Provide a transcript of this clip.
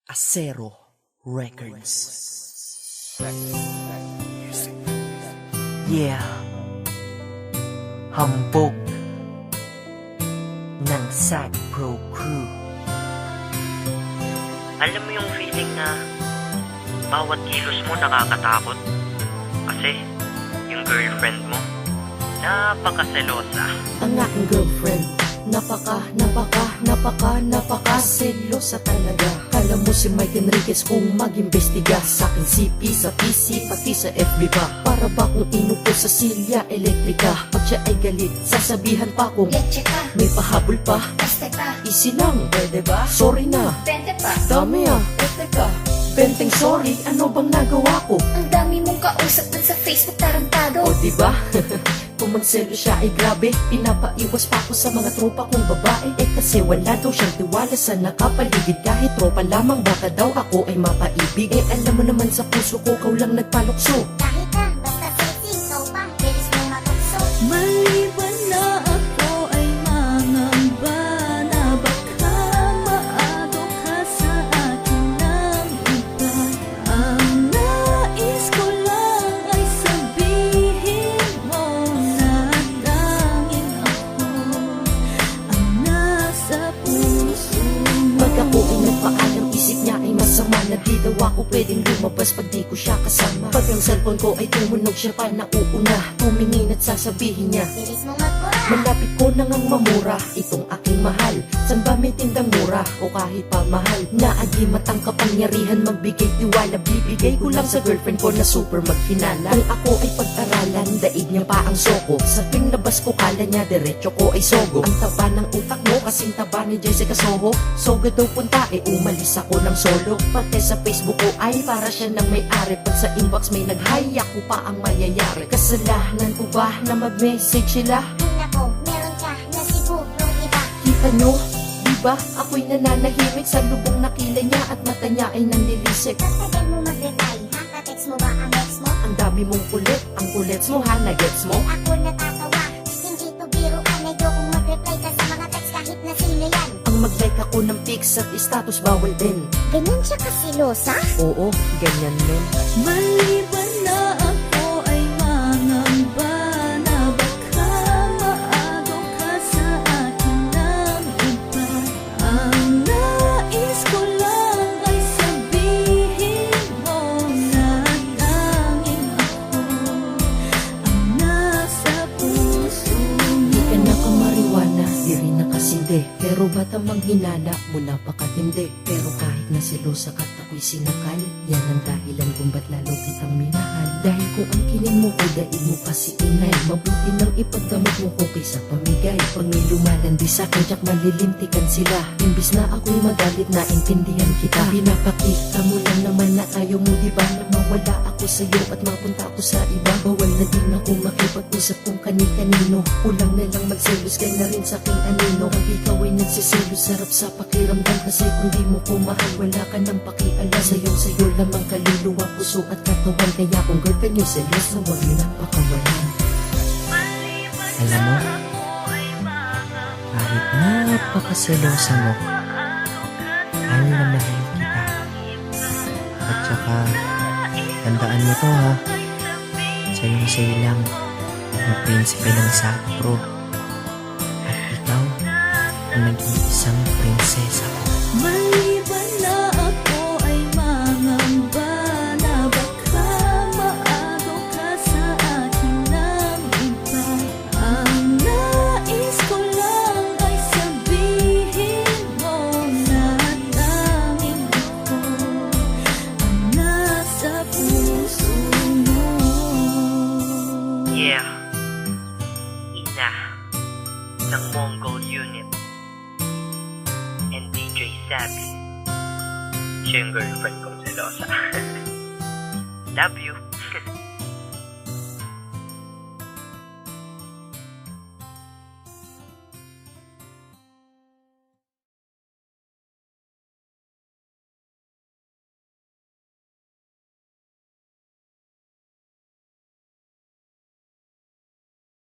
Acero Records. Yeah. Hambog ng Sad Pro Crew. Alam mo yung feeling na bawat kilos mo nakakatakot? Kasi yung girlfriend mo, napakaselosa. Ang aking girlfriend, napaka-selosa talaga. Kala mo si Mike Enriquez kung mag-imbestiga sa aking CP, sa PC, pati sa FB pa. Para ba kung inupo sa silya elektrika? Pag siya ay galit, sasabihan pa kung Leche ka, may pahabol pa. paste ka, Easy lang, pwede ba? Sorry na, bente pa. dami teka. Benteng sorry, ano bang nagawa ko? Ang dami mong kausap dun sa Facebook, tarantado. O diba? Kung magselo siya ay grabe, pinapaiwas pa ako sa mga tropa kong babae. Eh kasi wala daw siyang tiwala sa nakapaligid. Kahit tropa lamang baka daw ako ay mapaibig. Eh alam mo naman sa puso ko, kau lang nagpalukso. Kahit na, basta sexy, ikaw pa, bilis mong matukso. Maliban na ako ay mangamba na baka maado ka sa akin ng iba. Ang nais ko lang ay sabihin mo na tanging ako ang nasa puso mo. Pag ako ay nagpaalam, isip niya ay masama. Na di daw ako pwedeng lumabas pag di ko siya kasama. Pag ang cellphone ko ay tumunog, siya pa nauuna. Tumingin at sasabihin niya, Bilis mong magpura. malapit ko nang ang mamura itong aking mahal. San ba may tindang mura o kahit pa mahal? Naagimat ang kapangyarihan magbigay tiwala. Bibigay ko lang sa girlfriend ko na super magfinala. Kung ako ay pag-aralan, daig niya pa ang soko. Sa tuwing labas ko kala niya diretso ko ay sogo. Ang taba ng utak mo kasing taba ni Jessica Soho. Soga daw punta eh umalis ako ng solo. Pati sa Facebook ko ay para siya nang may-ari. Pag sa inbox may nag-hi, ako pa ang mayayari. Kasalanan ko ba na mag-message sila? Ay nako, meron ka na sigurong iba. Kita nyo, diba? Ako'y nananahimik sa lubong na kilay niya at mata niya ay nanlilisik. Tagal mo mag-reply, ha? Ka-text mo ba ang ex mo? Ang dami mong kulit, ang kulets mo ha, nagets mo? Ay ako natatawa, hindi to biruan. Ayokong mag-reply ka sa mga text kahit na sino yan. Ang mag-like ako ng pics at status bawal din. Ganyan siya kasilosa? Oo, ganyan men. Maliban na ako ay mangamba na baka maado ka sa akin ng iba. Ang nais ko lang ay sabihin mo na tanging ako ang nasa puso Di mo. ka na kamariwana, di rin nakasindi. Pero ba't ang manghinala mo napakatindi? Pero kahit na selosa ka't ako'y sinakal, yan ang dahilan kung ba't lalo kitang minahal. Dahil kung ang kinin mo ay daig mo pa si inay, mabuti nang ipagdamot mo ko kaysa pamigay. Pag may lumalandi sa'kin, tiyak malilintikan sila. Imbis na ako'y magalit, naintindihan kita. Pinapakita mo lang naman na ayaw mo, diba, na mawala ako sa'yo at mapunta ako sa iba. Bawal na din ako makipag-usap kung kani-kanino. Kulang na lang magselos, kaya na rin sa'king anino. Pag ikaw ay nagsiselos, sarap sa pakiramdam. Kasi kung di mo ko mahal, wala ka nang pakialam. Sa'yo lamang kaluluwa, puso at katawan. Kaya kung girlfriend nyo selos, na huwag nyo nang pakawalan. Alam mo, kahit napakaselosa mo, mahal na mahal kita. At saka, tandaan mo to ha, sa'yo lang ang prinsipe ng Sad Pro. At ikaw, ang nag-iisang prinsesa ko. Maliban na ako ay mangamba na baka maado ka sa akin ng iba. Ang nais ko lang ay sabihin mo na tanging ako ang nasa puso mo. Yeah. Ina ng Mongol Unit and DJ Sabi. Siya yung girlfriend kong selosa. Love you.